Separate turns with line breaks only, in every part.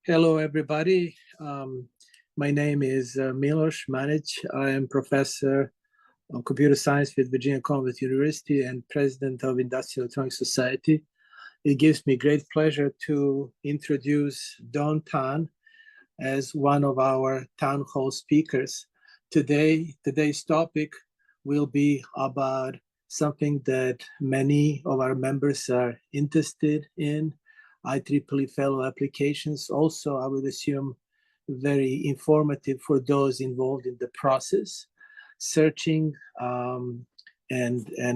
Hello, everybody. My name is Milos Manic. I am professor of computer science with Virginia Commonwealth University and president of Industrial Electronics Society. It gives me great pleasure to introduce Don Tan as one of our town hall speakers. Today's topic will be about something that many of our members are interested in, IEEE fellow applications. Also, I would assume very informative for those involved in the process, searching and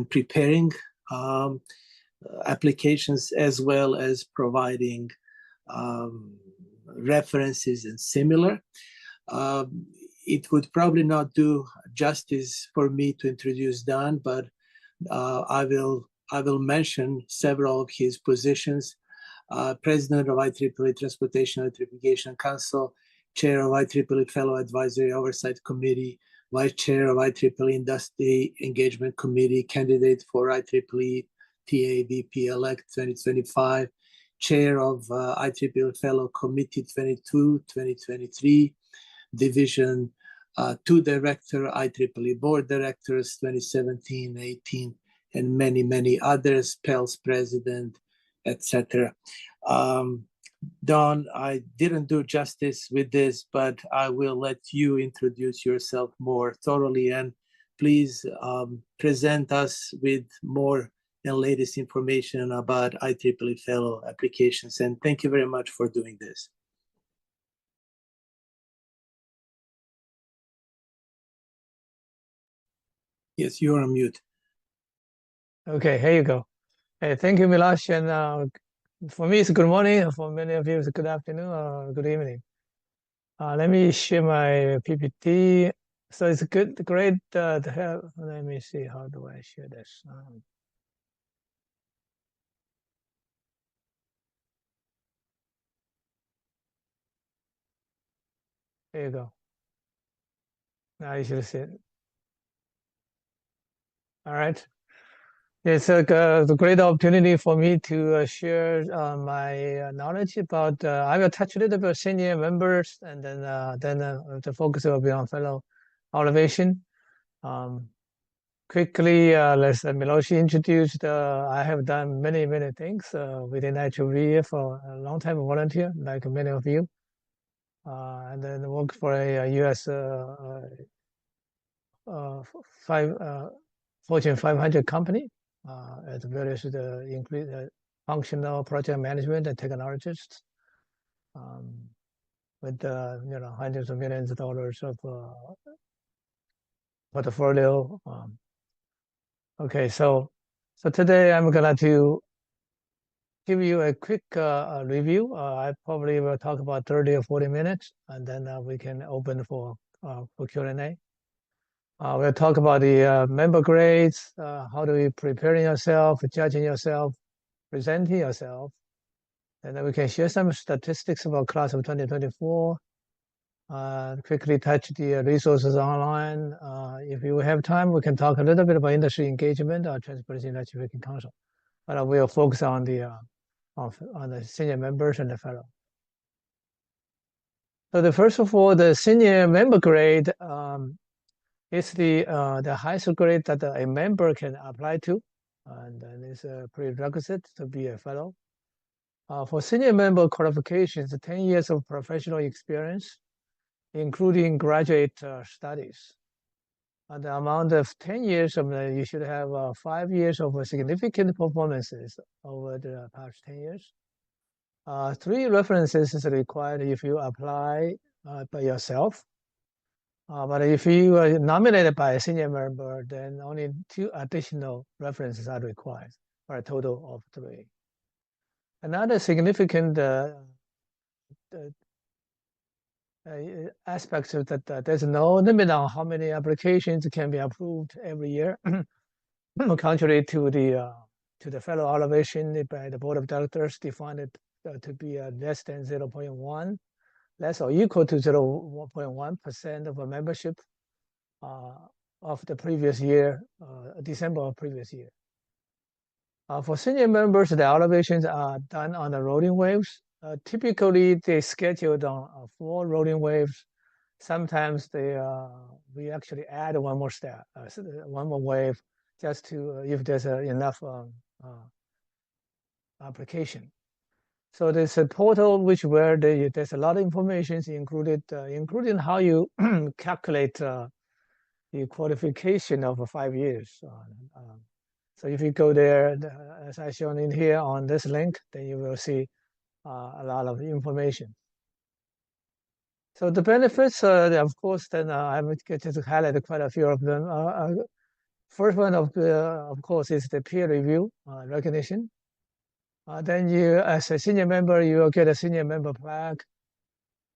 preparing applications, as well as providing references and similar. It would probably not do justice for me to introduce Don, but I will mention several of his positions. President of IEEE Transportation Electrification Council, Chair of IEEE Fellow Advisory Oversight Committee, Vice Chair of IEEE Industry Engagement Committee, candidate for IEEE TAVP Elect 2025, Chair of IEEE Fellow Committee 22-2023, Division 2 Director, IEEE Board Directors 2017-18, and many, many others, PELS President, etc. Don, I didn't do justice with this, but I will let you introduce yourself more thoroughly, and please present us with more and latest information about IEEE fellow applications. And thank you very much for doing this. Yes, you're on mute.
Okay, here you go. Hey, thank you, Milos. And for me, it's good morning. For many of you, it's good afternoon or good evening. Let me share my PPT. So it's great to have. Let me see, how do I share this? There you go. Now you should see it. All right. It's a great opportunity for me to share my knowledge about. I will touch a little bit senior members, and then the focus will be on fellow elevation. Quickly, let's Milos introduced. I have done many things within IEEE for a long time, volunteer like many of you, and then work for a U.S. Fortune 500 company. At various include functional project management and technologists, with hundreds of millions of dollars of portfolio. Okay, so today I'm gonna give you a quick review. I probably will talk about 30 or 40 minutes, and then we can open for Q&A. We'll talk about the member grades, how do you preparing yourself, judging yourself, presenting yourself, and then we can share some statistics about class of 2024. Quickly touch the resources online. If you have time, we can talk a little bit about industry engagement or Transparency and Electrification Council, but we'll focus on the senior members and the fellow. So the first of all, the senior member grade. It's the highest grade that a member can apply to, and then it's a prerequisite to be a fellow. For senior member qualifications, 10 years of professional experience, including graduate studies. And the amount of 10 years, you should have 5 years of significant performances over the past 10 years. 3 references is required if you apply by yourself. But if you are nominated by a senior member, then only 2 additional references are required, for a total of 3. Another significant aspect is that there's no limit on how many applications can be approved every year, contrary to the fellow elevation by the board of directors defined it to be less than 0.1. Less or equal to 0.1% of a membership of the previous year, December of previous year. For senior members, the elevations are done on the rolling waves. typically they scheduled on 4 rolling waves. Sometimes we actually add one more step, one more wave, just to if there's enough application. So there's a portal where there's a lot of information included, including how you calculate the qualification of 5 years. So if you go there, as I shown in here on this link, then you will see a lot of information. So the benefits, of course, then I would get to highlight quite a few of them. First one, of course, is the peer review recognition. Then you, as a senior member, you will get a senior member plaque.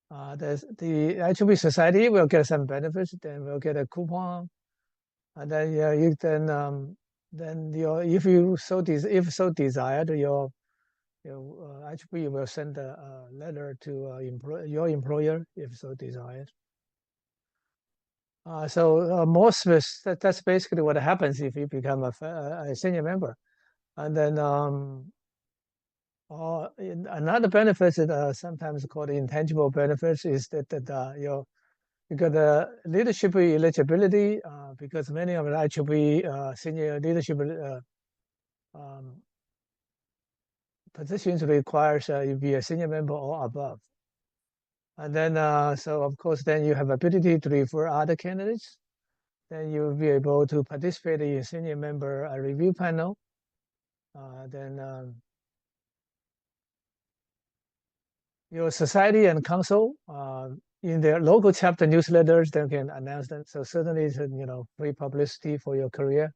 The IEEE Society will get some benefits. Then we'll get a coupon, and then you then if so desired, your IEEE will send a letter to your employer if so desired. That's basically what happens if you become a senior member. And then another benefit that sometimes called intangible benefits is that you got the leadership eligibility because many of the IEEE senior leadership positions requires you be a senior member or above. And then, so of course, then you have ability to refer other candidates. Then you'll be able to participate in senior member review panel. Your society and council in their local chapter newsletters, they can announce them. So certainly, it's free publicity for your career.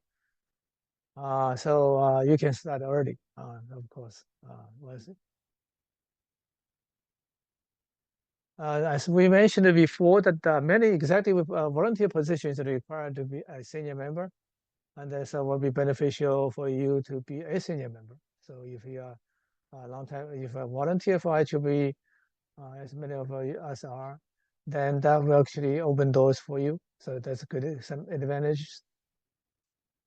So you can start early, of course. As we mentioned before, that many executive volunteer positions are required to be a senior member, and so will be beneficial for you to be a senior member. So if you are a long time, if a volunteer for IEEE, as many of us are, then that will actually open doors for you. So that's good, some advantages.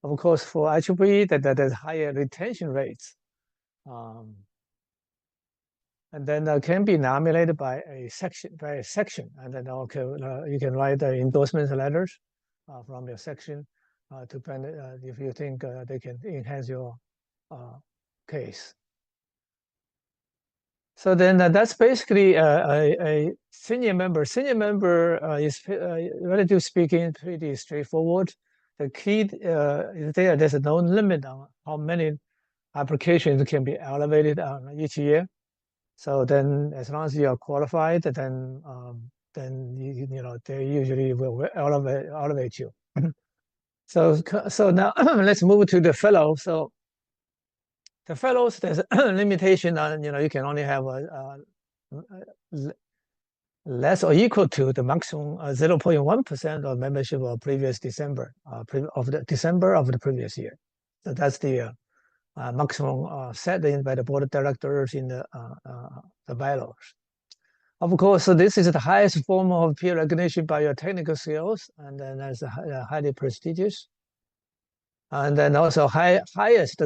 Of course, for IEEE, that there's higher retention rates. And then can be nominated by a section, and then you can write the endorsement letters from your section if you think they can enhance your case. So then that's basically a senior member. Senior member is, relatively speaking, pretty straightforward. The key is there's no limit on how many applications can be elevated each year. So then, as long as you are qualified, then they usually will elevate you. So now let's move to the fellow. So the fellows, there's a limitation on you can only have less or equal to the maximum 0.1% of membership of previous December of the previous year. So that's the maximum set in by the board of directors in the bylaws. Of course, so this is the highest form of peer recognition by your technical skills, and then that's highly prestigious. And then also highest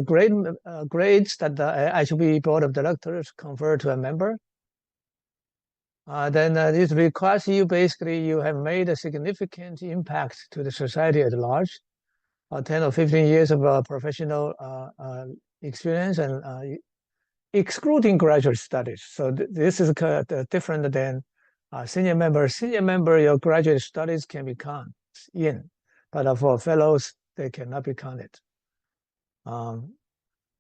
grades that the IEEE board of directors confer to a member. Then this requires you you have made a significant impact to the society at large. 10 or 15 years of professional experience and excluding graduate studies. So this is different than senior member. Senior member, your graduate studies can be counted in, but for fellows, they cannot be counted. And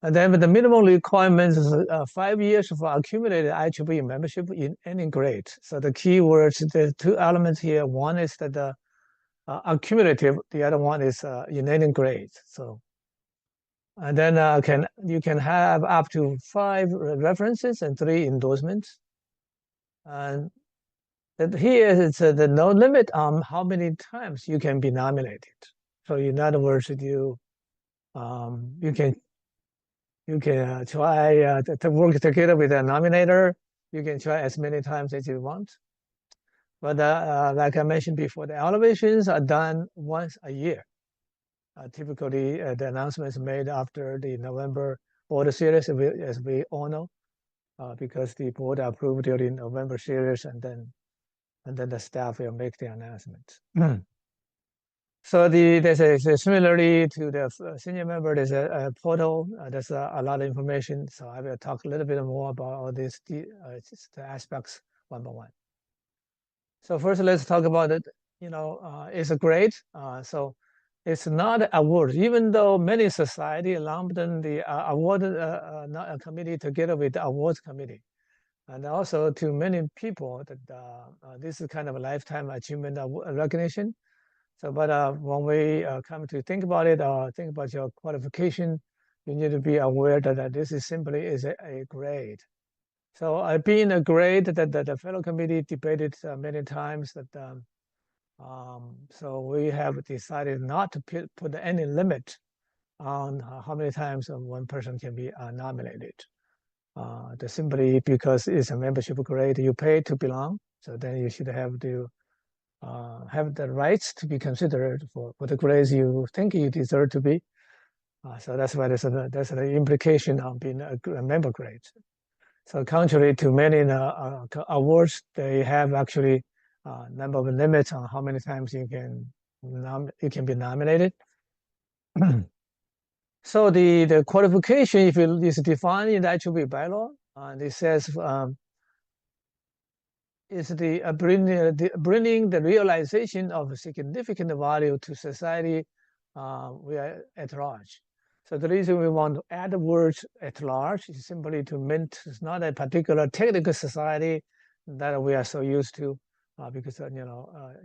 then the minimum requirements is 5 years of accumulated IEEE membership in any grade. So the key words, the two elements here, one is that the accumulative, the other one is in any grade. So, and then you can have up to 5 references and 3 endorsements. And here it's the no limit on how many times you can be nominated. So in other words, you can try to work together with a nominator. You can try as many times as you want. But like I mentioned before, the elevations are done once a year. Typically, the announcement is made after the November board series, as we all know. because the board approved during November series, and then the staff will make the announcement. So there's a similarly to the senior member, there's a portal. There's a lot of information. So I will talk a little bit more about all these the aspects one by one. So first, let's talk about it. It's a grade. So it's not an award, even though many society lumped the award committee together with the awards committee. And also to many people that this is kind of a lifetime achievement recognition. So, but when we come to think about it, think about your qualification, you need to be aware that this is simply a grade. So being a grade that the fellow committee debated many times that, so we have decided not to put any limit on how many times one person can be nominated. Simply because it's a membership grade, you pay to belong, so then you should have to have the rights to be considered for the grades you think you deserve to be. So that's why there's an implication on being a member grade. So contrary to many awards, they have actually number of limits on how many times you can be nominated. So the qualification, if it is defined in the IEEE bylaw, and it says is bringing the realization of significant value to society we are at large. So the reason we want to add the words at large is simply to mean it's not a particular technical society that we are so used to, because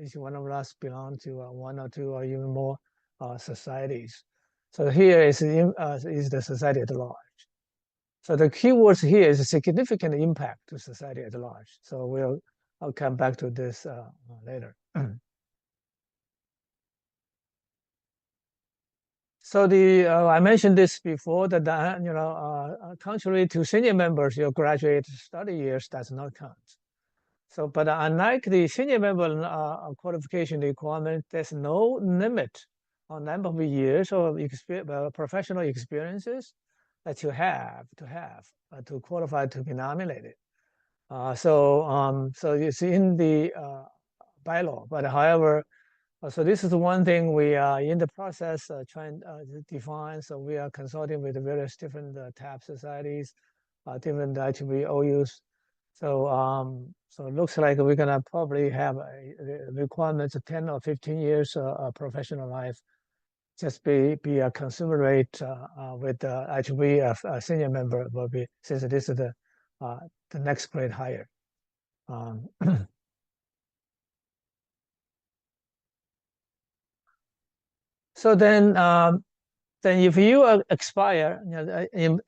each one of us belong to one or two or even more societies. So here is the society at large. So the keywords here is a significant impact to society at large. So I'll come back to this later. So I mentioned this before that contrary to senior members, your graduate study years does not count. So, but unlike the senior member qualification requirement, there's no limit on number of years or professional experiences that you have to qualify to be nominated. So it's in the bylaw, but however, so this is one thing we are in the process trying to define. So we are consulting with various different TAP societies, different IEEE OUs. So it looks like we're gonna probably have a requirements of 10 or 15 years professional life. Just be a consumer rate with IEEE senior member will be, since this is the next grade higher. So then if you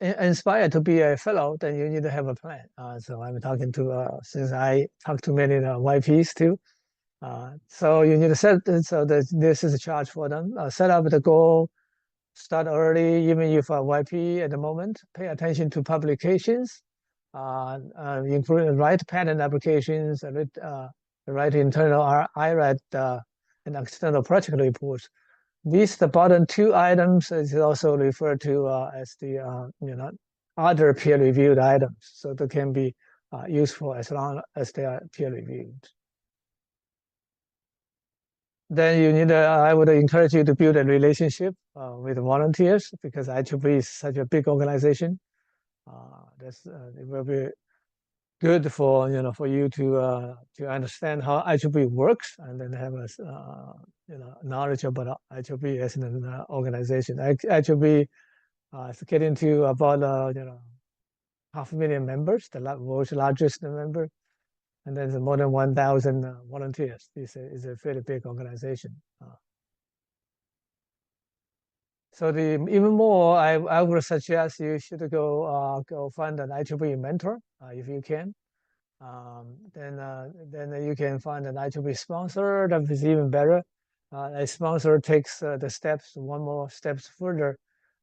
inspire to be a fellow, then you need to have a plan. So I'm talking to, since I talk to many YPs too. So you need to set, so this is a charge for them. Set up the goal, start early, even if a YP at the moment, pay attention to publications, including write patent applications, write internal IRAT and external project reports. These, the bottom two items, is also referred to as the other peer-reviewed items. So they can be useful as long as they are peer-reviewed. Then you need, I would encourage you to build a relationship with volunteers, because IEEE is such a big organization. It will be good for you to understand how IEEE works, and then have a knowledge about IEEE as an organization. IEEE is getting to about 500,000 members, the world's largest member, and there's more than 1,000 volunteers. This is a very big organization. So even more, I would suggest you should go find an IEEE mentor if you can. Then you can find an IEEE sponsor. That is even better. A sponsor takes the steps one more steps further.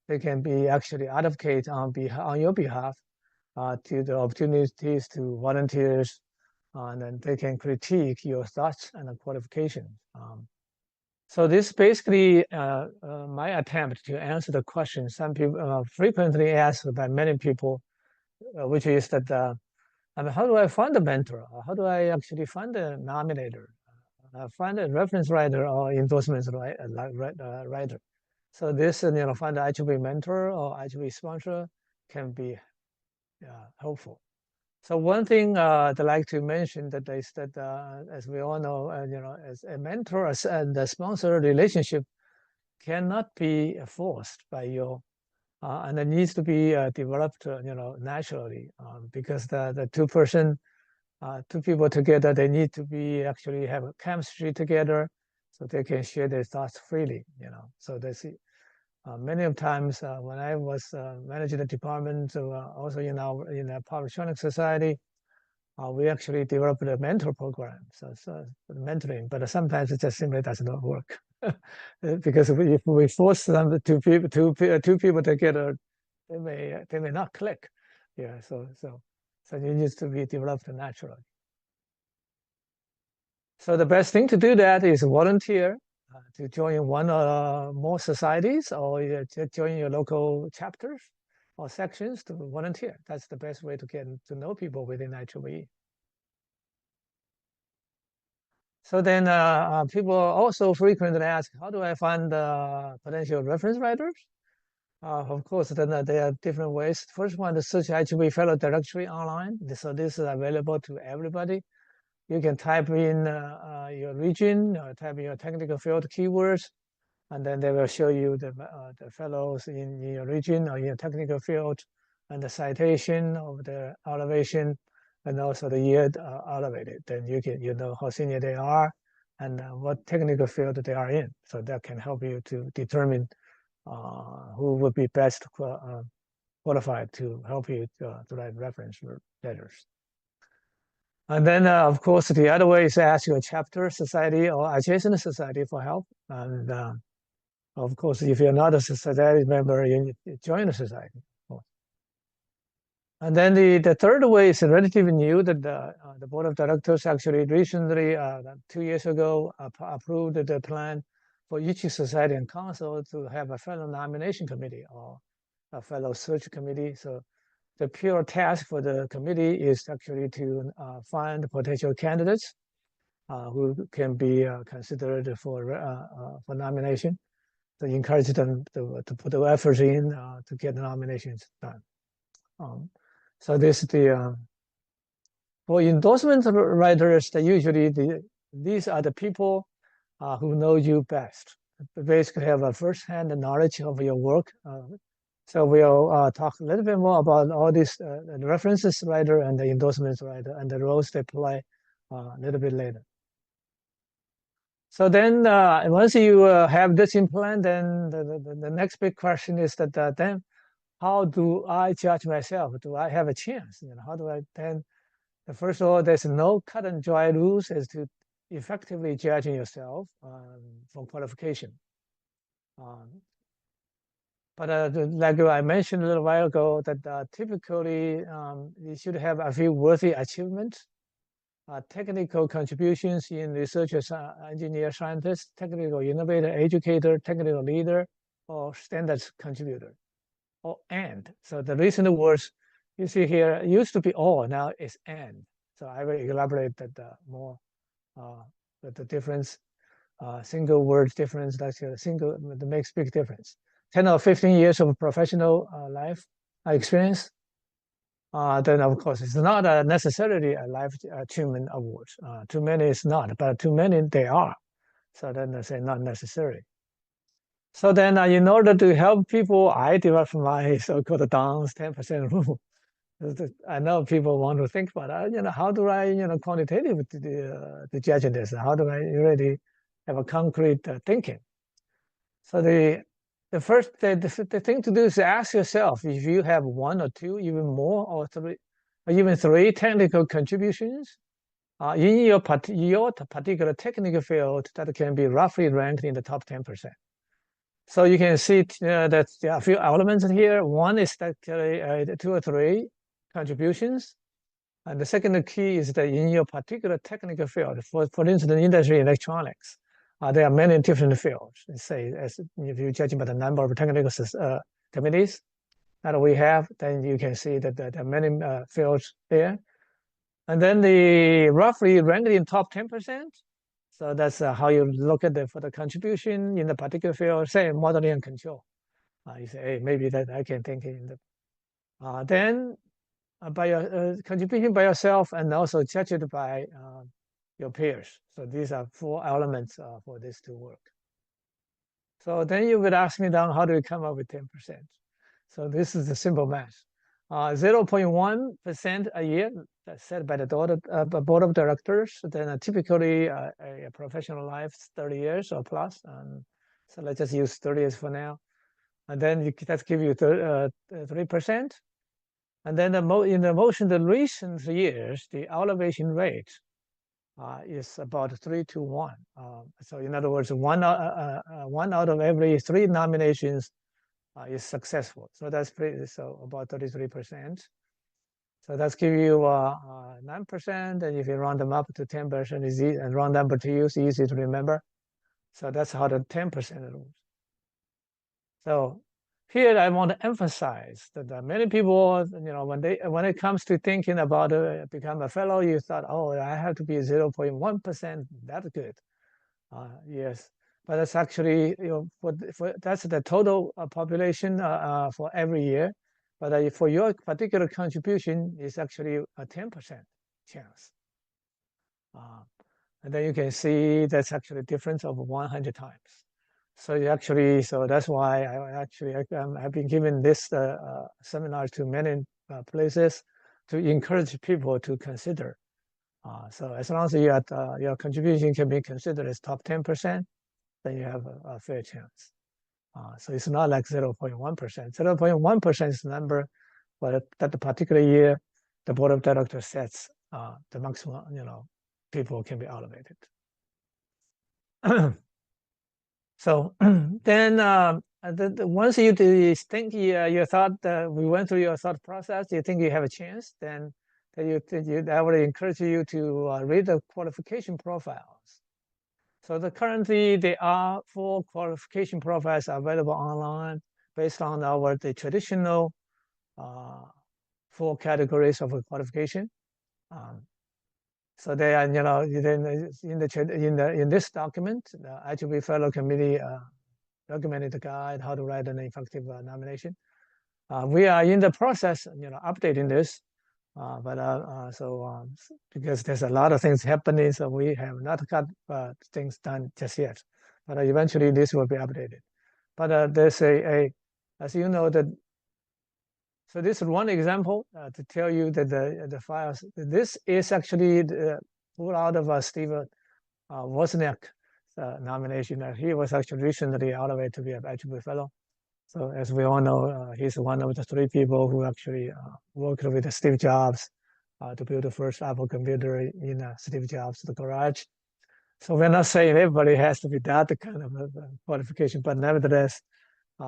They can be actually advocate on your behalf to the opportunities to volunteers, and then they can critique your thoughts and qualifications. So this basically my attempt to answer the question some people frequently asked by many people which is that, I mean, how do I find a mentor? How do I actually find a nominator? Find a reference writer or endorsements writer. So this, find an IEEE mentor or IEEE sponsor can be helpful. So one thing I'd like to mention that is that, as we all know, as a mentor and a sponsor relationship cannot be forced by you, and it needs to be developed, naturally, because the two people together, they need to be actually have a chemistry together, so they can share their thoughts freely. So that's many of times when I was managing the department, also in the Power Electronics Society, we actually developed a mentor program, so mentoring. But sometimes it just simply does not work because if we force them two people together, they may not click. Yeah, so it needs to be developed naturally. So the best thing to do that is volunteer to join one or more societies, or join your local chapters or sections to volunteer. That's the best way to get to know people within IEEE. So then people also frequently ask, how do I find potential reference writers? Of course, then there are different ways. First one, the search IEEE Fellow Directory online. So this is available to everybody. You can type in your region, type in your technical field keywords, and then they will show you the fellows in your region or in your technical field, and the citation of the elevation, and also the year elevated. Then you know how senior they are and what technical field they are in. So that can help you to determine who would be best qualified to help you to write reference letters. And then, of course, the other way is to ask your chapter society or adjacent society for help. And of course, if you're not a society member, you need to join a society. And then the third way is relatively new, that the board of directors actually recently, 2 years ago, approved the plan for each society and council to have a fellow nomination committee or a fellow search committee. So the pure task for the committee is actually to find potential candidates who can be considered for nomination, to encourage them to put the effort in to get the nominations done. So this is the for endorsement writers. Usually these are the people who know you best. They basically have a first-hand knowledge of your work. So we'll talk a little bit more about all these the references writer and the endorsements writer and the roles they play a little bit later. So then once you have this in plan, then the next big question is that then how do I judge myself? Do I have a chance? How do I then? First of all, there's no cut and dry rules as to effectively judging yourself for qualification. But like I mentioned a little while ago, that typically you should have a few worthy achievements, technical contributions in research as engineer, scientist, technical innovator, educator, technical leader, or standards contributor, or and. So the recent words you see here used to be or, now it's and. So I will elaborate that more, the difference, single word difference, that's a single, that makes big difference. 10 or 15 years of professional life experience, then of course it's not necessarily a life achievement award. Too many is not, but too many they are. So then they say not necessary. So then in order to help people, I developed my so-called Downs 10% rule. I know people want to think about, how do I, quantitatively to judge this? How do I really have a concrete thinking? So the first, the thing to do is to ask yourself if you have one or two, even more, or three, or even three technical contributions in your particular technical field that can be roughly ranked in the top 10%. So you can see that there are a few elements here. One is actually 2 or 3 contributions. And the second key is that in your particular technical field, for instance, industry electronics, there are many different fields. Let's say, as if you're judging by the number of technical committees, that we have, then you can see that there are many fields there. And then the roughly ranked in top 10%. So that's how you look at for the contribution in the particular field, say modeling and control. You say, hey, maybe that I can think in the. Then by your contribution by yourself and also judged by your peers. So these are 4 elements for this to work. So then you would ask me down, how do we come up with 10%? So this is the simple math. 0.1% a year, that's set by the board of directors. Then typically a professional life, 30 years or plus. So let's just use 30 years for now. And then that's give you 3%. And then in the most recent years, the elevation rate is about 3 to 1. So in other words, one out of every 3 nominations is successful. So that's about 33%. So that's give you 9%. And if you round them up to 10%, is easy, and round number to use, easy to remember. So that's how the 10% rules. So here I want to emphasize that many people, when it comes to thinking about become a fellow, you thought, oh, I have to be 0.1%. That's good. Yes, but that's actually that's the total population for every year. But for your particular contribution, it's actually a 10% chance. And then you can see that's actually a difference of 100 times. So that's why I've been giving this seminar to many places to encourage people to consider. So as long as your contribution can be considered as top 10%, then you have a fair chance. So it's not like 0.1%. 0.1% is the number, but that the particular year, the board of directors sets the maximum, people can be elevated. So then once you think your thought, we went through your thought process, you think you have a chance, then I would encourage you to read the qualification profiles. So currently there are 4 qualification profiles available online based on the traditional 4 categories of qualification. So they are, in this document, the IEEE Fellow Committee recommended the guide how to write an effective nomination. We are in the process, updating this, because there's a lot of things happening, so we have not got things done just yet. But eventually this will be updated. But there's as you know, so this is one example to tell you that the files. This is actually pulled out of Steve Wozniak nomination. He was actually recently elevated to be an IEEE Fellow. So as we all know, he's one of the 3 people who actually worked with Steve Jobs to build the first Apple computer in Steve Jobs' garage. So we're not saying everybody has to be that kind of qualification, but nevertheless,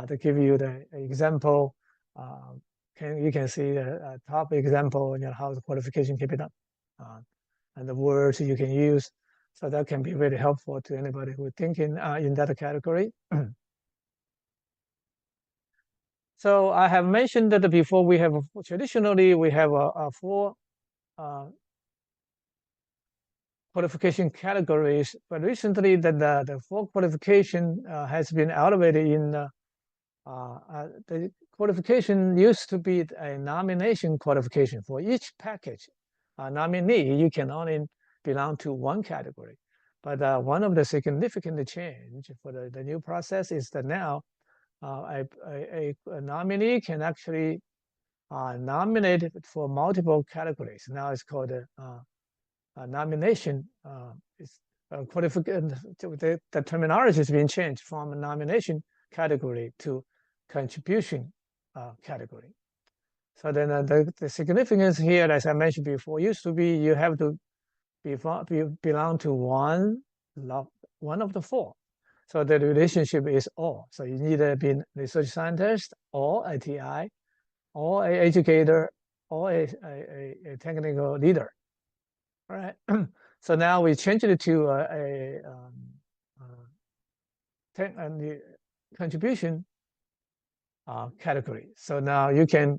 to give you the example, you can see the top example, how the qualification can be done, and the words you can use. So that can be really helpful to anybody who's thinking in that category. So I have mentioned that before traditionally we have 4 qualification categories, but recently the 4 qualification has been elevated in the qualification used to be a nomination qualification. For each package nominee, you can only belong to 1 category. But one of the significant change for the new process is that now a nominee can actually nominate for multiple categories. Now it's called a nomination. Qualification. The terminology is being changed from a nomination category to contribution category. So then the significance here, as I mentioned before, used to be you have to belong to one of the 4. So the relationship is or. So you need to be a research scientist or a TI or an educator or a technical leader. All right. So now we changed it to the contribution category. So now you can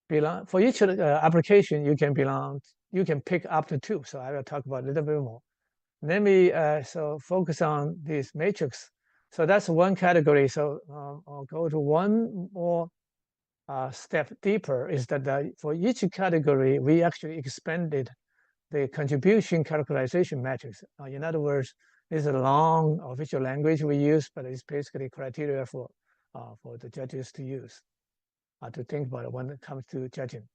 belong for each application. You can pick up to 2. So I will talk about a little bit more. Let me so focus on this matrix. So that's one category. So I'll go to one more step deeper. Is that for each category we actually expanded the contribution characterization matrix. In other words, this is a long official language we use, but it's basically criteria for the judges to use to think about it when it comes to judging.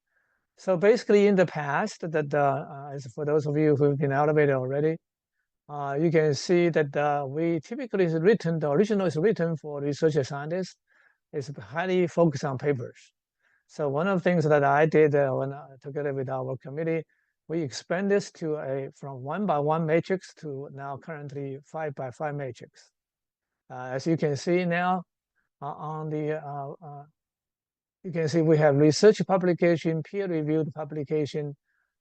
So basically, in the past, as for those of you who've been elevated already, you can see that we typically is written. The original is written for research scientists. It's highly focused on papers. So one of the things that I did together with our committee, we expand this to from 1-by-1 matrix to now currently 5-by-5 matrix. As you can see now, on the you can see we have research publication, peer-reviewed publication,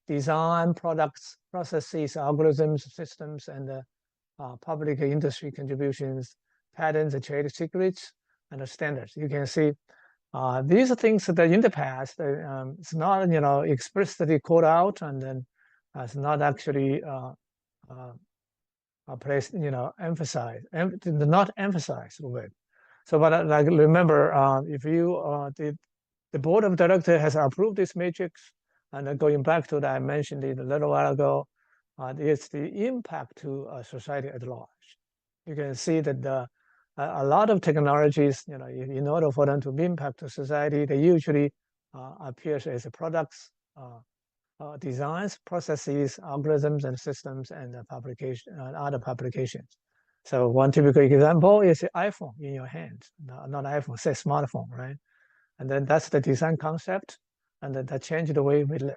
design, products, processes, algorithms, systems, and public industry contributions, patents, trade secrets, and standards. You can see these are things that in the past it's not explicitly called out, and then it's not actually placed emphasized, not emphasized with. So, but like remember, if you the board of directors has approved this matrix, and then going back to that, I mentioned it a little while ago, it's the impact to society at large. You can see that a lot of technologies, in order for them to impact to society, they usually appears as products, designs, processes, algorithms, and systems, and other publications. So one typical example is the iPhone in your hand, not iPhone, say smartphone, right? And then that's the design concept, and then that changed the way we live.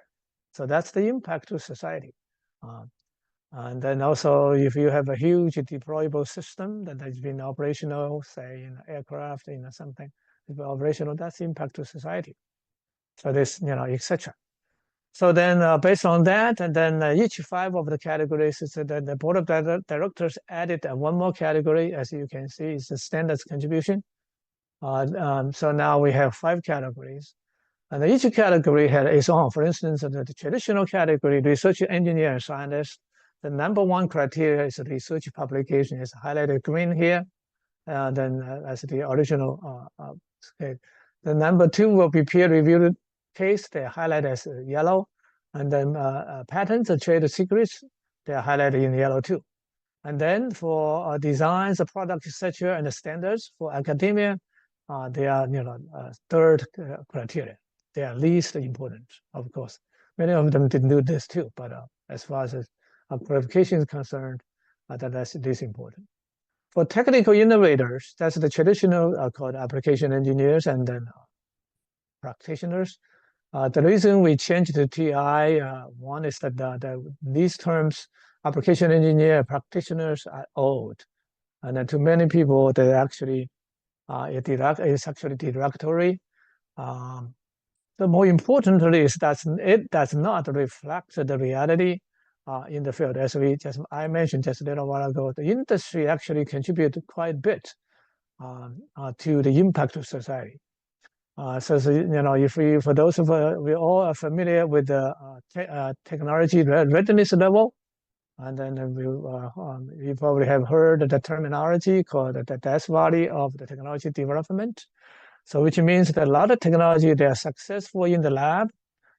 So that's the impact to society. And then also, if you have a huge deployable system that has been operational, say in aircraft, something, it's been operational, that's impact to society. So this, etc. So then based on that, and then each 5 of the categories, is that the board of directors added one more category, as you can see, is the standards contribution. So now we have 5 categories. And each category has its own. For instance, the traditional category, research engineer and scientist, the #1 criteria is research publication, is highlighted green here. Then as the original the #2 will be peer-reviewed case, they're highlighted as yellow. And then patents and trade secrets, they're highlighted in yellow too. And then for designs, products, etc., and the standards for academia, they are 3rd criteria. They are least important, of course. Many of them didn't do this too, but as far as qualification is concerned, that's this important. For technical innovators, that's the traditional called application engineers and then practitioners. The reason we changed the TI, one is that these terms, application engineer, practitioners, are old. And then to many people, they actually, it's actually derogatory. The more importantly is that it does not reflect the reality in the field. As I mentioned just a little while ago, the industry actually contributed quite a bit to the impact of society. So if for those of we all are familiar with the technology readiness level, and then you probably have heard the terminology called the death valley of the technology development. So which means that a lot of technology they are successful in the lab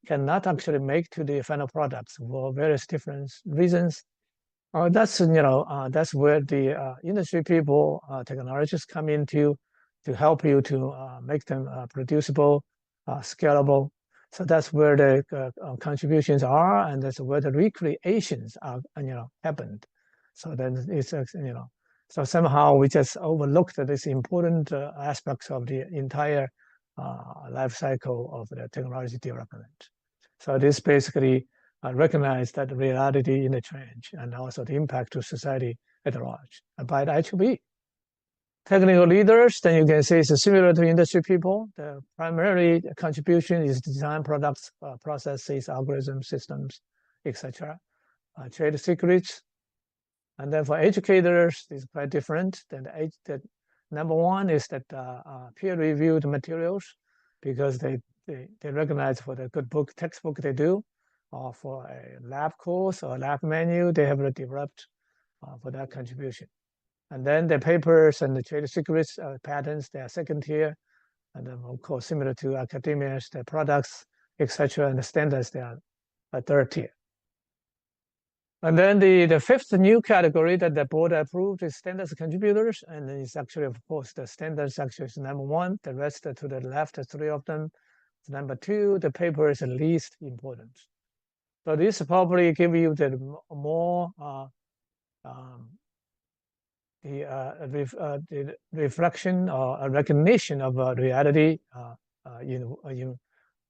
cannot actually make to the final products for various different reasons. That's that's where the industry people, technologists come into to help you to make them producible, scalable. So that's where the contributions are, and that's where the recreations are, happened. So then it's so somehow we just overlooked this important aspects of the entire life cycle of the technology development. So this basically recognized that reality in the change and also the impact to society at large by the IEEE. Technical leaders, then you can say it's similar to industry people. The primary contribution is design products, processes, algorithms, systems, etc. Trade secrets. And then for educators, it's quite different. Then Number one is that peer-reviewed materials, because they recognize for the good textbook they do, or for a lab course or lab menu they have developed for that contribution. And then the papers and the trade secrets patents, they are second tier. And then of course, similar to academia, the products, etc., and the standards, they are a third tier. And then the fifth new category that the board approved is standards contributors. And it's actually, of course, the standards actually is number one. The rest to the left, three of them. Number two, the paper is the least important. So this probably give you the more the reflection or a recognition of reality in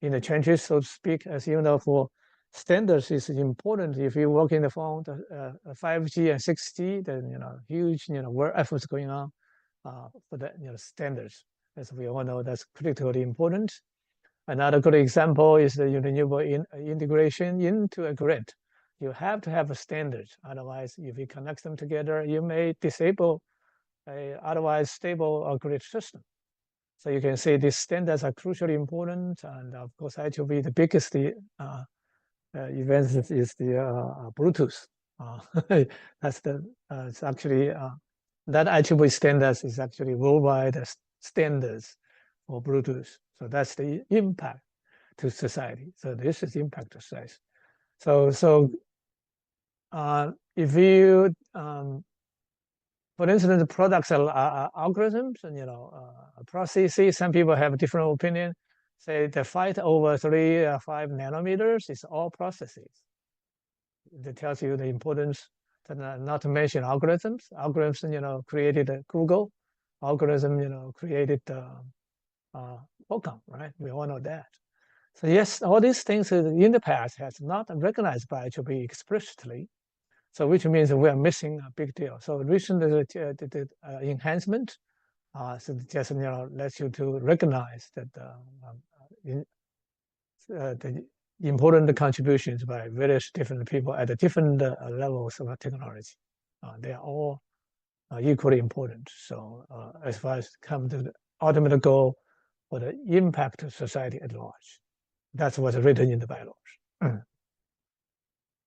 the trenches, so to speak. As you know, for standards is important. If you work in the phone, 5G and 6G, then huge work efforts going on for the standards. As we all know, that's critically important. Another good example is the renewable integration into a grid. You have to have a standard. Otherwise, if you connect them together, you may disable a otherwise stable grid system. So you can say these standards are crucially important. And of course, actually the biggest event is the Bluetooth. That's it's actually, that IEEE standards is actually worldwide standards for Bluetooth. So that's the impact to society. So this is impact to society. So if you, for instance, the products are algorithms and processes, some people have a different opinion. Say the fight over 3 or 5 nanometers is all processes. That tells you the importance. Not to mention algorithms. Algorithms, created Google. Algorithm, created Qualcomm, right? We all know that. So yes, all these things in the past has not recognized by IEEE explicitly. So which means we are missing a big deal. So recently the enhancement, so just lets you to recognize that the important contributions by various different people at the different levels of technology. They are all equally important. So as far as come to the ultimate goal for the impact of society at large, that's what's written in the bylaws.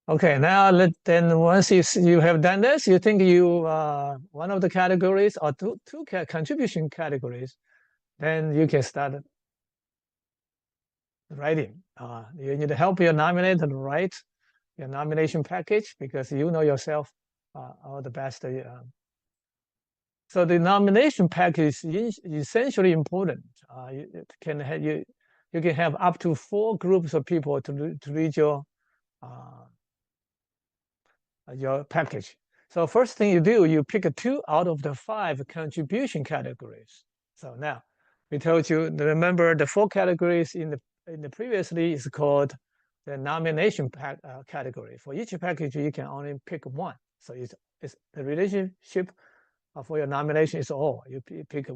Okay, now then once you have done this, you think you one of the categories or two contribution categories, then you can start writing. You need to help your nominator write your nomination package, because you know yourself all the best. So the nomination package is essentially important. You can have up to 4 groups of people to read your package. So first thing you do, you pick 2 out of the 5 contribution categories. So now we told you, remember the 4 categories in the previously is called the nomination category. For each package, you can only pick 1. So it's the relationship for your nomination is all. You pick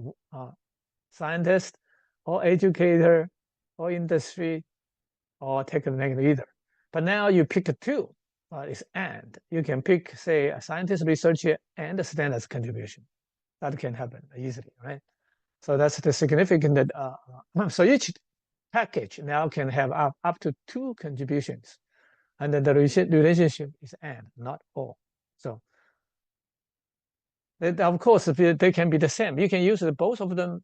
scientist or educator or industry or technical leader. But now you pick 2. It's and. You can pick, say, a scientist, researcher, and a standards contribution. That can happen easily, right? So that's the significant. So each package now can have up to 2 contributions, and then the relationship is and, not or. So of course, they can be the same. You can use both of them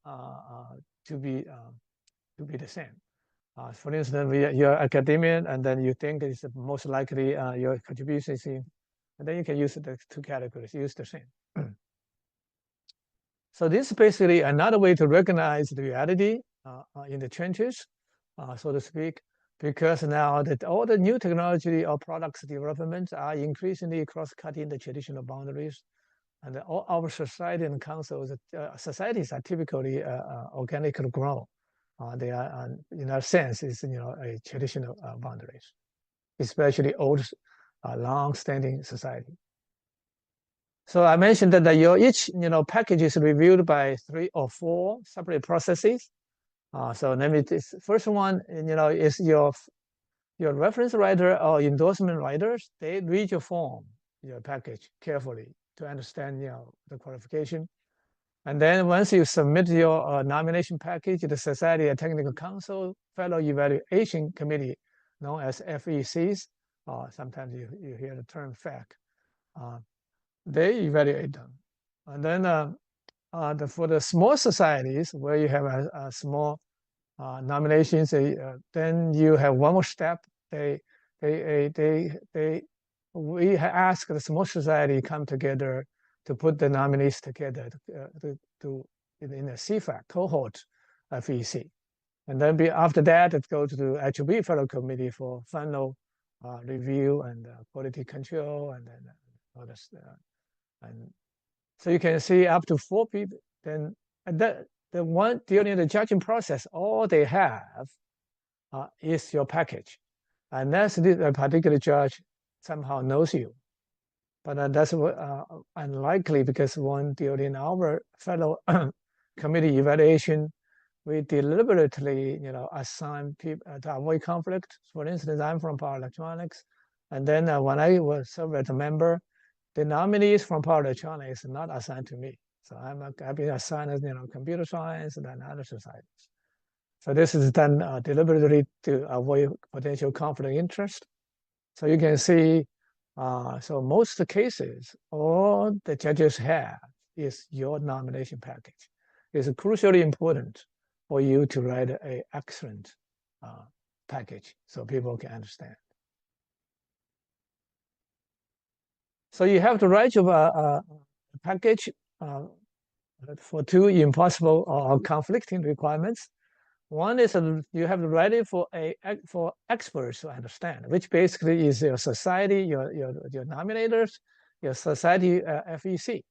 to be the same. For instance, you're academician, and then you think it's most likely your contribution is in, and then you can use the 2 categories, use the same. So this is basically another way to recognize the reality in the trenches, so to speak, because now that all the new technology or products developments are increasingly cross-cutting the traditional boundaries, and all our society and councils, societies are typically organically grown. They are, in a sense, is a traditional boundaries, especially old, long-standing society. So I mentioned that each package is reviewed by 3 or 4 separate processes. So let me this first one, is your reference writer or endorsement writers. They read your form, your package carefully to understand the qualification. And then once you submit your nomination package to the Society of Technical Council Fellow Evaluation Committee, known as FECs, or sometimes you hear the term FAC, they evaluate them. And then for the small societies where you have a small nominations, then you have one more step. We ask the small society come together to put the nominees together in a CFAC cohort FEC. And then after that, it goes to the IEEE Fellow Committee for final review and quality control, and then others. And so you can see up to 4 people. Then the one during the judging process, all they have is your package, unless a particular judge somehow knows you. But that's unlikely, because during our fellow committee evaluation, we deliberately, assign people to avoid conflict. For instance, I'm from power electronics, and then when I was served as a member, the nominees from power electronics are not assigned to me. So I've been assigned as computer science and then other societies. So this is done deliberately to avoid potential conflict of interest. So you can see, so most of the cases, all the judges have is your nomination package. It's crucially important for you to write an excellent package so people can understand. So you have to write your package for 2 impossible or conflicting requirements. One is you have to write it for experts to understand, which basically is your society, your nominators, your society FEC,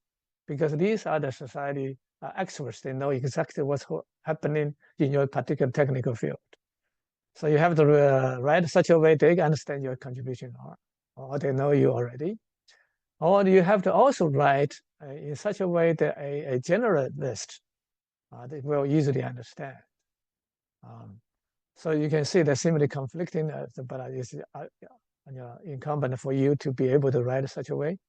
because these are the society experts. They know exactly what's happening in your particular technical field. So you have to write such a way they understand your contribution, or they know you already. Or you have to also write in such a way that a general list they will easily understand. So you can see they're similarly conflicting, but it's incumbent for you to be able to write such a way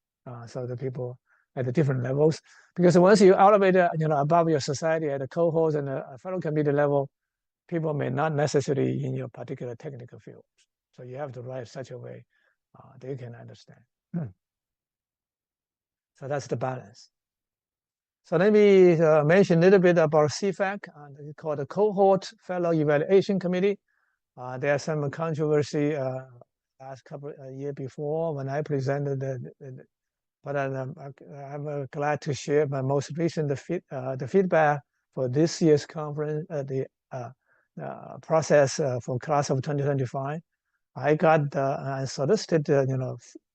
so the people at the different levels. Because once you elevate, above your society at the cohort and the fellow committee level, people may not necessarily in your particular technical field. So you have to write such a way they can understand. So that's the balance. So let me mention a little bit about CFAC. It's called the Cohort Fellow Evaluation Committee. There's some controversy last couple year before when I presented but I'm glad to share my most recent the feedback for this year's conference, the process for class of 2025. I got I solicited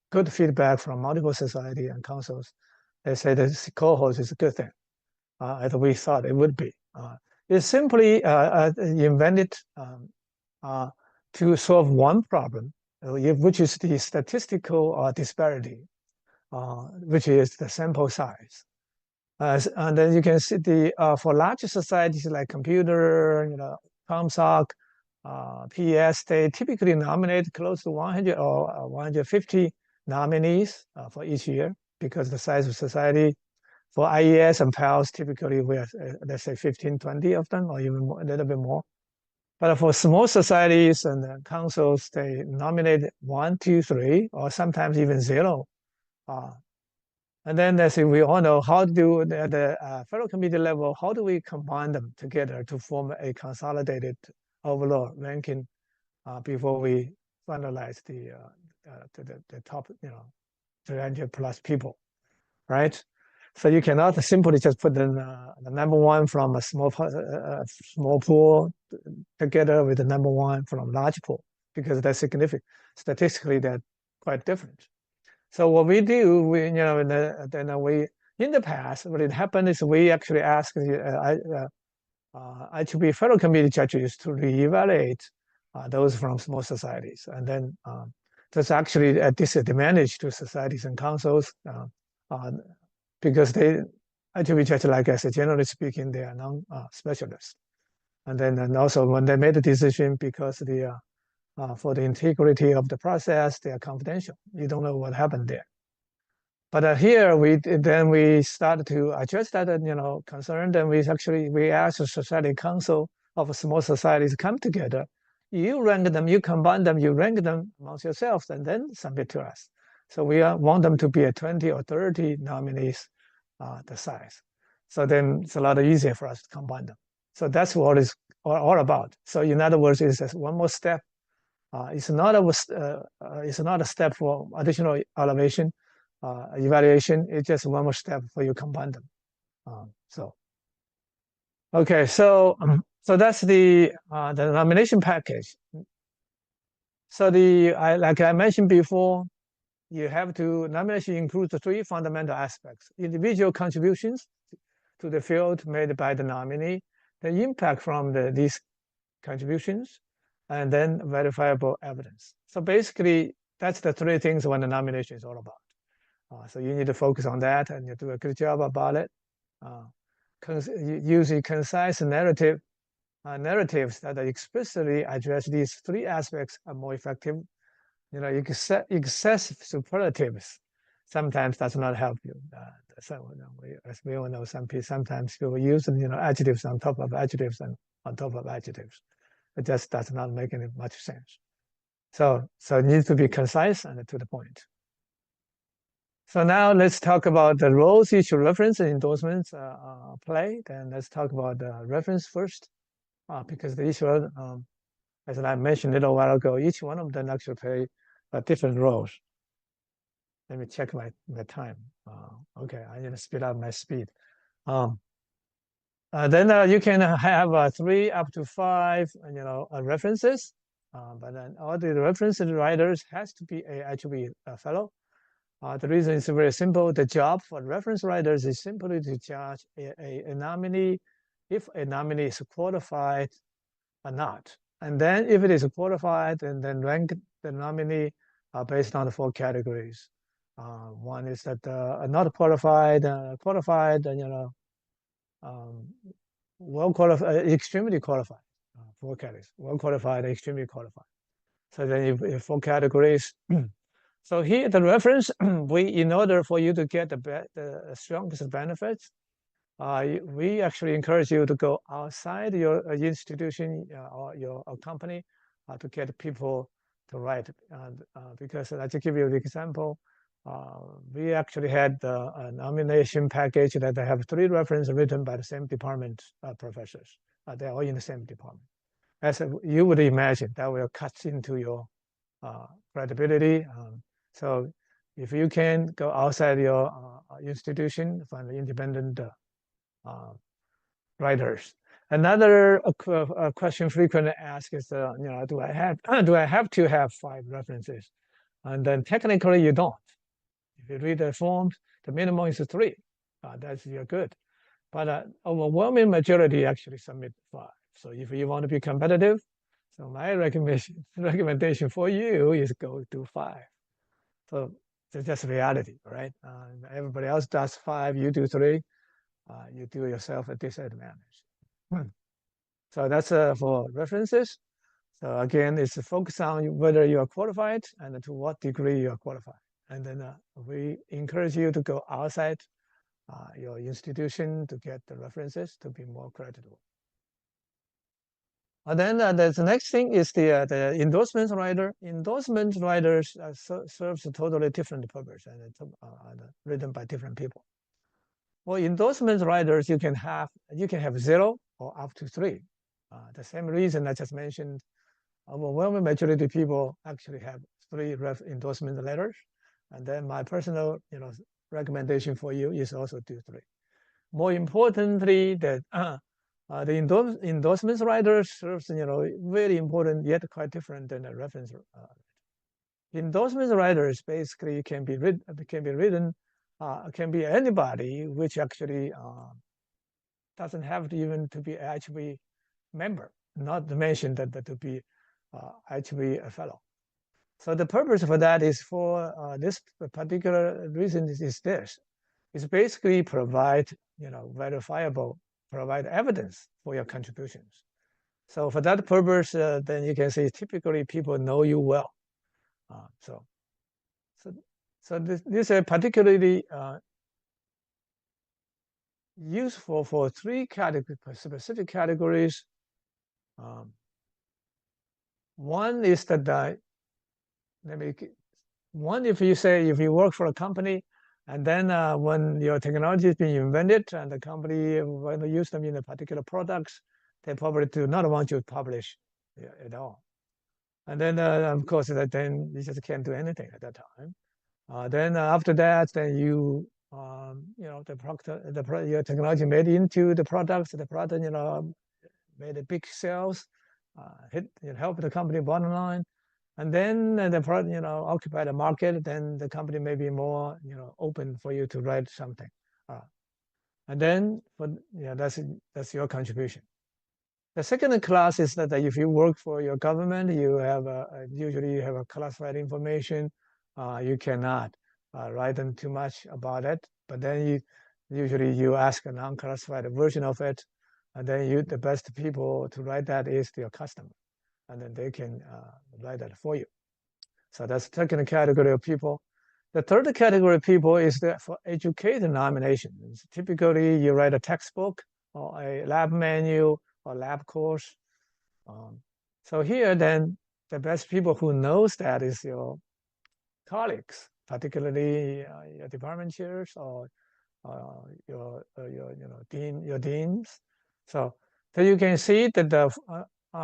good feedback from multiple society and councils. They say this cohort is a good thing, as we thought it would be. It's simply invented to solve one problem, which is the statistical disparity, which is the sample size. And then you can see for larger societies like computer, ComSoc, PS, they typically nominate close to 100 or 150 nominees for each year, because the size of society. For IES and PALs, typically we have, let's say 15, 20 of them, or even more, a little bit more. But for small societies and councils, they nominate 1, 2, 3, or sometimes even 0. And then let's say we all know how to do the fellow committee level, how do we combine them together to form a consolidated overall ranking before we finalize the top, 300 plus people, right? So you cannot simply just put the number 1 from a small pool together with the number 1 from a large pool, because that's significant. Statistically, they're quite different. So what we do, in the past, what had happened is we actually asked IEEE fellow committee judges to reevaluate those from small societies, and then that's actually a disadvantage to societies and councils. Because they actually judge, like I said, generally speaking, they are non-specialists. And also when they made the decision, because for the integrity of the process, they are confidential. You don't know what happened there. But here we started to address that concern. Then we asked the Society Council of Small Societies to come together. You rank them, you combine them, you rank them amongst yourselves, and then submit to us. So we want them to be a 20 or 30 nominees, the size. So then it's a lot easier for us to combine them. So that's what it's all about. So in other words, it's just one more step. It's not a step for additional evaluation. It's just one more step for you to combine them. Okay, so that's the nomination package. So like I mentioned before, you have to nomination includes the three fundamental aspects: individual contributions to the field made by the nominee, the impact from these contributions, and then verifiable evidence. So basically, that's the three things when the nomination is all about. So you need to focus on that, and you do a good job about it. Using concise narratives that explicitly address these three aspects are more effective. Excessive superlatives sometimes does not help you. As we all know, sometimes people use adjectives on top of adjectives and on top of adjectives. It just does not make any much sense. So it needs to be concise and to the point. So now let's talk about the roles each reference and endorsements play. Then let's talk about the reference first, because the issue, as I mentioned a little while ago, each one of them actually play different roles. Let me check my time. Okay, I need to speed up my speed. Then you can have 3 up to 5, references. But then all the reference writers has to be actually a fellow. The reason is very simple. The job for reference writers is simply to judge a nominee, if a nominee is qualified or not. And then if it is qualified, and then rank the nominee based on the 4 categories. One is that not qualified, qualified, and well qualified, extremely qualified. 4 categories: well qualified, extremely qualified. So then if 4 categories. So here the reference, in order for you to get the strongest benefits, we actually encourage you to go outside your institution or your company to get people to write. Because I'll just give you an example. We actually had a nomination package that they have 3 references written by the same department professors. They're all in the same department. As you would imagine, that will cut into your credibility. So if you can go outside your institution, find independent writers. Another question frequently asked is, do I have to have 5 references? And then technically you don't. If you read the forms, the minimum is 3. You're good. But overwhelming majority actually submit 5. So if you want to be competitive, so my recommendation for you is go to 5. So it's just reality, right? Everybody else does 5, you do 3. You do yourself a disadvantage. So that's for references. So again, it's focused on whether you are qualified and to what degree you are qualified. And then we encourage you to go outside your institution to get the references to be more creditable. And then the next thing is the endorsement writer. Endorsement writers serves a totally different purpose and it's written by different people. Well, endorsement writers you can have 0 or up to 3. The same reason I just mentioned. Overwhelming majority of people actually have 3 endorsement letters, and then my personal recommendation for you is also do 3. More importantly, that the endorsement writer serves very important yet quite different than a reference. Endorsement writers basically can be written can be anybody, which actually doesn't have to even to be actually member, not to mention that to be actually a fellow. So the purpose for that is for this particular reason is this. It's basically provide provide evidence for your contributions. So for that purpose, then you can say typically people know you well. So So this is particularly useful for three specific categories. One is that one, if you work for a company, and then when your technology is being invented and the company want to use them in a particular products, they probably do not want you to publish at all. And then of course then you just can't do anything at that time. Then after that, then your technology made into the products, the product made a big sales, help the company bottom line. And then the product, occupy the market, then the company may be more, open for you to write something. And then, that's your contribution. The second class is that if you work for your government, you have usually you have a classified information. You cannot write them too much about it. But then usually you ask a non-classified version of it, and then the best people to write that is your customer, and then they can write that for you. So that's the second category of people. The third category of people is for educator nominations. Typically, you write a textbook or a lab manual or lab course. So here, then, the best people who knows that is your colleagues, particularly your department chairs or your deans. So you can see that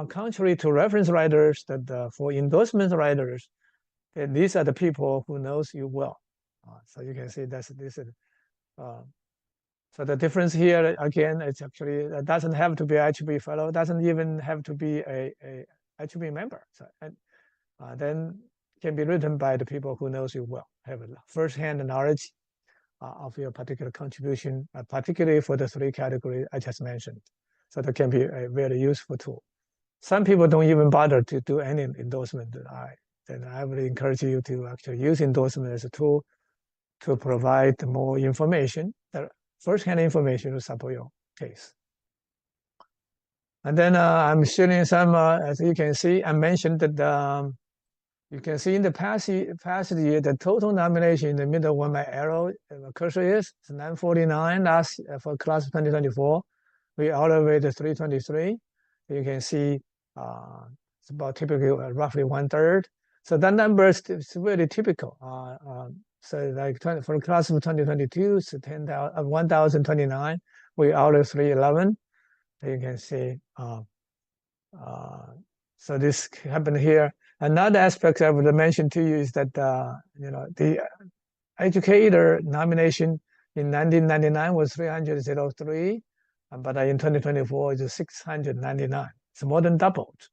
contrary to reference writers, that for endorsement writers, these are the people who knows you well. So you can see this is. So the difference here again, it's actually it doesn't have to be IEEE fellow, doesn't even have to be a IEEE member. So then can be written by the people who knows you well, have a first-hand knowledge of your particular contribution, particularly for the three categories I just mentioned. So that can be a very useful tool. Some people don't even bother to do any endorsement. Then I would encourage you to actually use endorsement as a tool to provide more information, first-hand information to support your case. And then I'm showing some, as you can see, I mentioned that you can see in the past year, the total nomination in the middle where my arrow cursor is 949 last for class 2024. We elevated 323. You can see it's about typically roughly 1/3. So that number is really typical. So like for the class of 2022, it's 1,029. We out of 311. You can see. So this happened here. Another aspect I would mention to you is that the educator nomination in 1999 was 303, but in 2024 it's 699. It's more than doubled.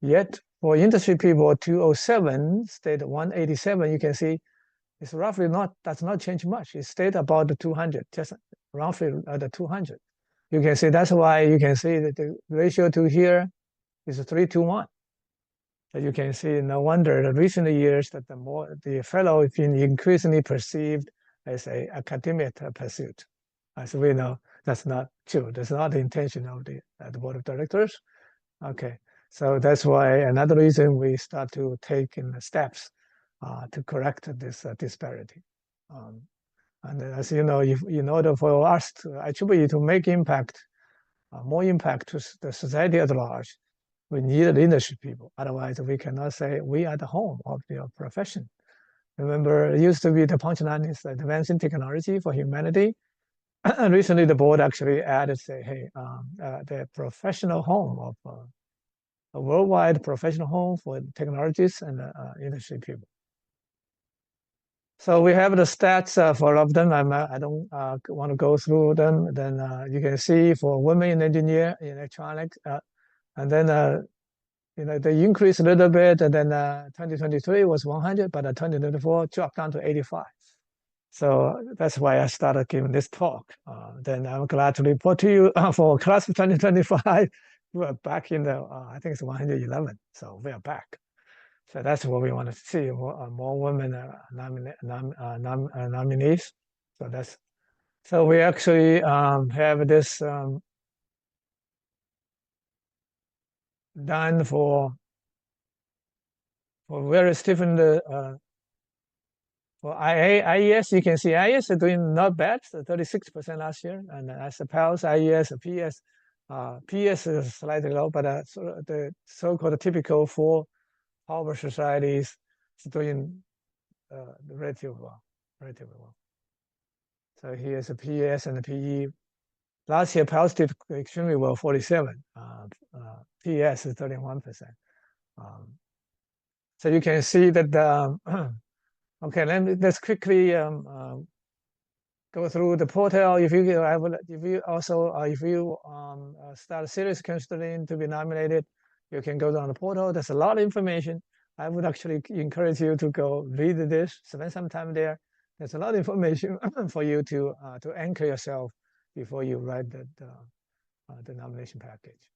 Yet for industry people, 207 stayed 187. You can see it's roughly does not change much. It stayed about the 200, just roughly at the 200. You can see that's why you can see that the ratio to here is 3:1. So you can see, no wonder in recent years that the fellow is being increasingly perceived as an academic pursuit. As we know, that's not true. That's not the intention of the board of directors. Okay, so that's why another reason we start to take in the steps to correct this disparity. And as you know, in order for us to attribute to make impact, more impact to the society at large, we need industry people. Otherwise, we cannot say we are the home of your profession. Remember, it used to be the punchline is advancing technology for humanity. And recently, the board actually added, say, hey, the professional home of a worldwide professional home for technologists and industry people. So we have the stats for all of them. I don't want to go through them. Then you can see for women in engineer, in electronics, and then they increased a little bit, and then 2023 was 100, but 2024 dropped down to 85. So that's why I started giving this talk. Then I'm glad to report to you for class of 2025, we are back in the, I think it's 111. So we are back. So that's what we want to see, more women nominees. So we actually have this done for various different For IES, you can see IES is doing not bad, so 36% last year. And I suppose IES, PS, PS is slightly low, but the so-called typical for power societies is doing relatively well, relatively well. So here's a PS and the PE. Last year, PALS did extremely well, 47. PS is 31%. So you can see that, okay, let's quickly go through the portal. If you start seriously considering to be nominated, you can go down the portal. There's a lot of information. I would actually encourage you to go read this, spend some time there. There's a lot of information for you to anchor yourself before you write the nomination package.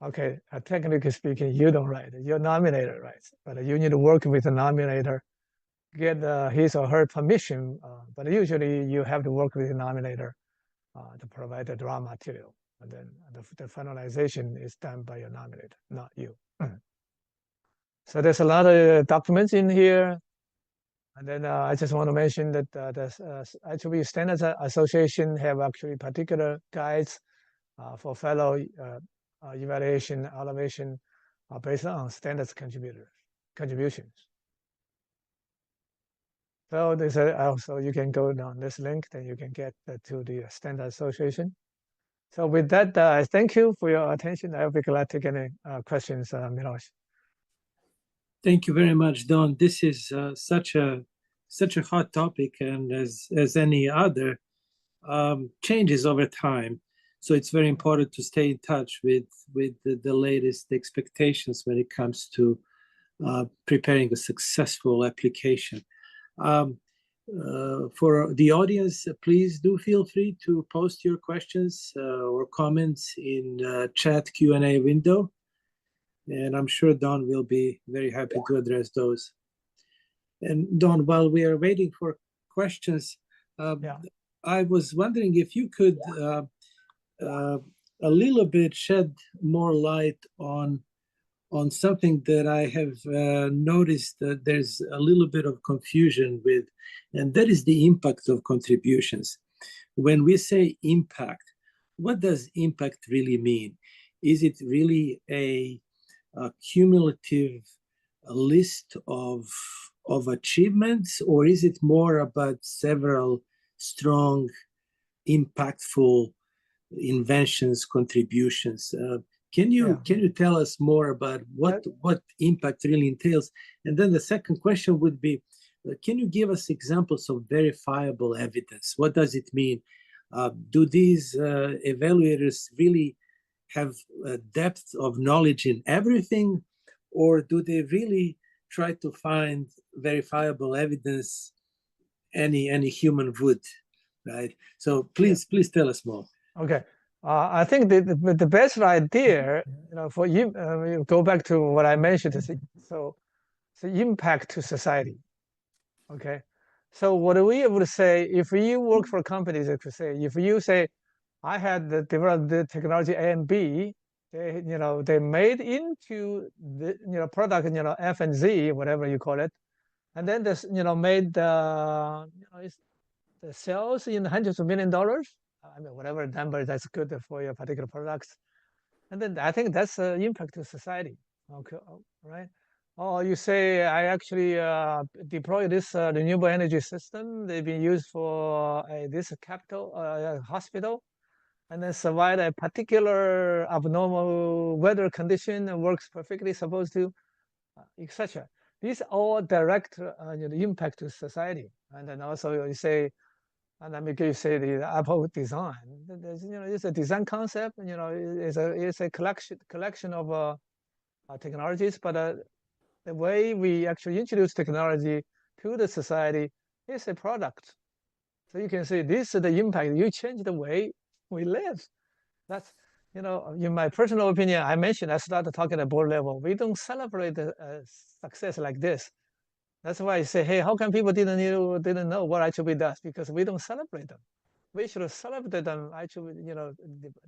Okay, technically speaking, you don't write it. Your nominator writes, but you need to work with the nominator, get his or her permission. But usually you have to work with the nominator to provide the draw material. And then the finalization is done by your nominator, not you. So there's a lot of documents in here. And then I just want to mention that the IEEE Standards Association have actually particular guides for fellow evaluation, elevation based on standards contributions. So there's also you can go down this link, then you can get to the Standard Association. So with that, I thank you for your attention. I'll be glad to take any questions, Milos.
Thank you very much, Don. This is such a hot topic, and as any other, changes over time. So it's very important to stay in touch with the latest expectations when it comes to preparing a successful application. For the audience, please do feel free to post your questions or comments in the chat Q&A window. And I'm sure Don will be very happy to address those. And Don, while we are waiting for questions, I was wondering if you could a little bit shed more light on something that I have noticed that there's a little bit of confusion with, and that is the impact of contributions. When we say impact, what does impact really mean? Is it really a cumulative list of achievements, or is it more about several strong, impactful inventions, contributions? Can you tell us more about what impact really entails? And then the second question would be, can you give us examples of verifiable evidence? What does it mean? Do these evaluators really have a depth of knowledge in everything, or do they really try to find verifiable evidence any human would, right? So please tell us more.
Okay. I think the best idea, for you, go back to what I mentioned, so impact to society. Okay. So what we would say, if you work for companies, if you say, I had developed the technology A and B, they made into the product, F and Z, whatever you call it, and then this, made the sales in hundreds of $millions. I mean, whatever number that's good for your particular products. And then I think that's the impact to society. Okay, right? Or you say, I actually deploy this renewable energy system. They've been used for this hospital, and then survived a particular abnormal weather condition and works perfectly supposed to, etc. These are all direct impact to society. And then also you say, and let me say the Apple design. It's a design concept. It's a collection of technologies. But the way we actually introduce technology to the society is a product. So you can say this is the impact. You change the way we live. That's in my personal opinion. I started talking at board level. We don't celebrate success like this. That's why I say, hey, how come people didn't know what IEEE does? Because we don't celebrate them. We should celebrate them IEEE,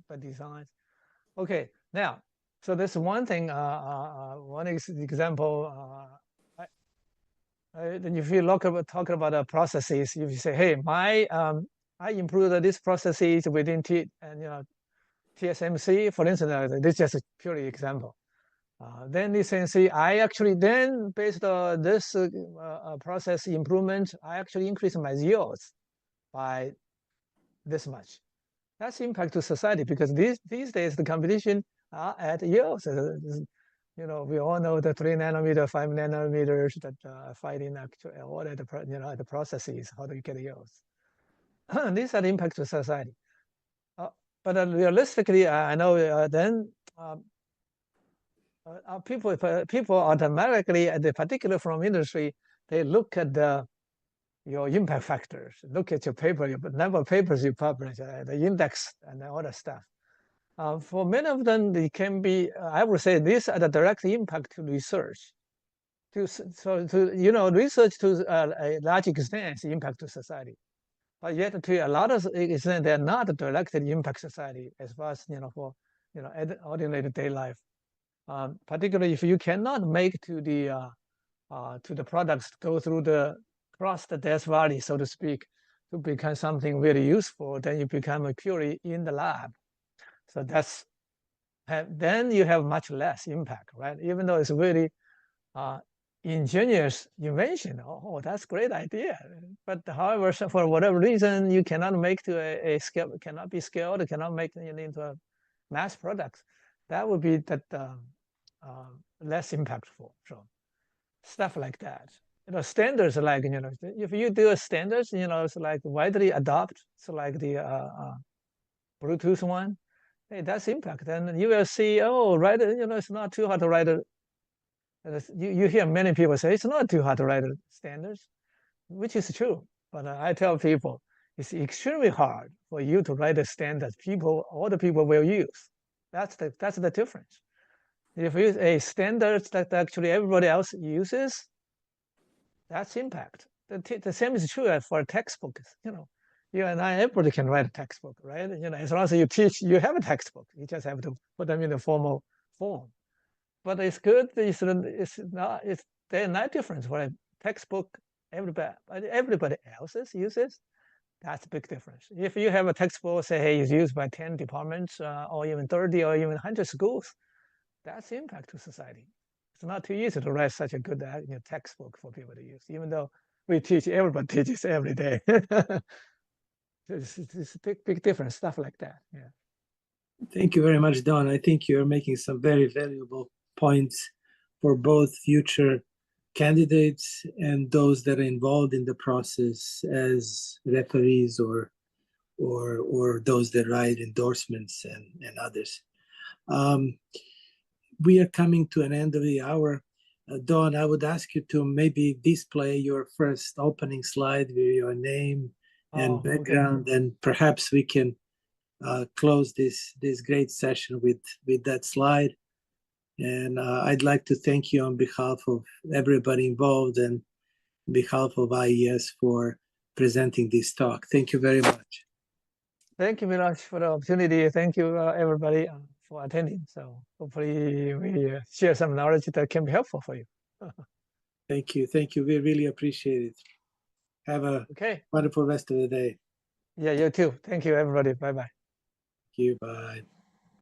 by design. Okay, now, so that's one thing. One example. if you talk about processes, if you say, hey, I improved these processes within TSMC, for instance, this is just a purely example. Then you can see, I actually then, based on this process improvement, I actually increased my yields by this much. That's impact to society, because these days the competition are at yields. We all know the 3 nanometer, 5 nanometers that fighting actually all at the processes. How do you get yields? These are the impact to society. But realistically, I know then people automatically, particularly from industry, they look at your impact factors, look at your paper, your number of papers you publish, the index, and all that stuff. For many of them, it can be, I would say, these are the direct impact to research. Research to a large extent is impact to society. But yet, to a lot of extent, they're not directly impact society as far as, for, ordinary day life. Particularly if you cannot make to the products go through cross the death valley, so to speak, to become something really useful, then you become a purely in the lab. So then you have much less impact, right? Even though it's really ingenious invention. Oh, that's a great idea. But however, for whatever reason, you cannot make to a scale, cannot be scaled, cannot make it into a mass product. That would be less impactful. So stuff like that. Standards like, if you do a standards, it's like widely adopted. So like the Bluetooth one, hey, that's impact. And you will see, write it, it's not too hard to write it. You hear many people say it's not too hard to write standards, which is true. But I tell people it's extremely hard for you to write a standard all the people will use. That's the difference. If you use a standard that actually everybody else uses, that's impact. The same is true for a textbook. You and I, everybody can write a textbook, right? As long as you teach, you have a textbook. You just have to put them in the formal form. But it's good. They're not different for a textbook. Everybody else uses. That's a big difference. If you have a textbook, say, hey, it's used by 10 departments, or even 30, or even 100 schools, that's impact to society. It's not too easy to write such a good textbook for people to use, even though everybody teaches every day. It's a big difference, stuff like that. Yeah.
Thank you very much, Don. I think you're making some very valuable points for both future candidates and those that are involved in the process as referees or those that write endorsements and others. We are coming to an end of the hour. Don, I would ask you to maybe display your first opening slide with your name and background, okay. And perhaps we can close this great session with that slide. And I'd like to thank you on behalf of everybody involved and on behalf of IES for presenting this talk. Thank you very much.
Thank you, Milos, for the opportunity. Thank you, everybody, for attending. So hopefully we share some knowledge that can be helpful for you.
Thank you. Thank you. We really appreciate it. Have a wonderful rest of the day.
Yeah, you too. Thank you, everybody. Bye-bye.
Thank you. Bye.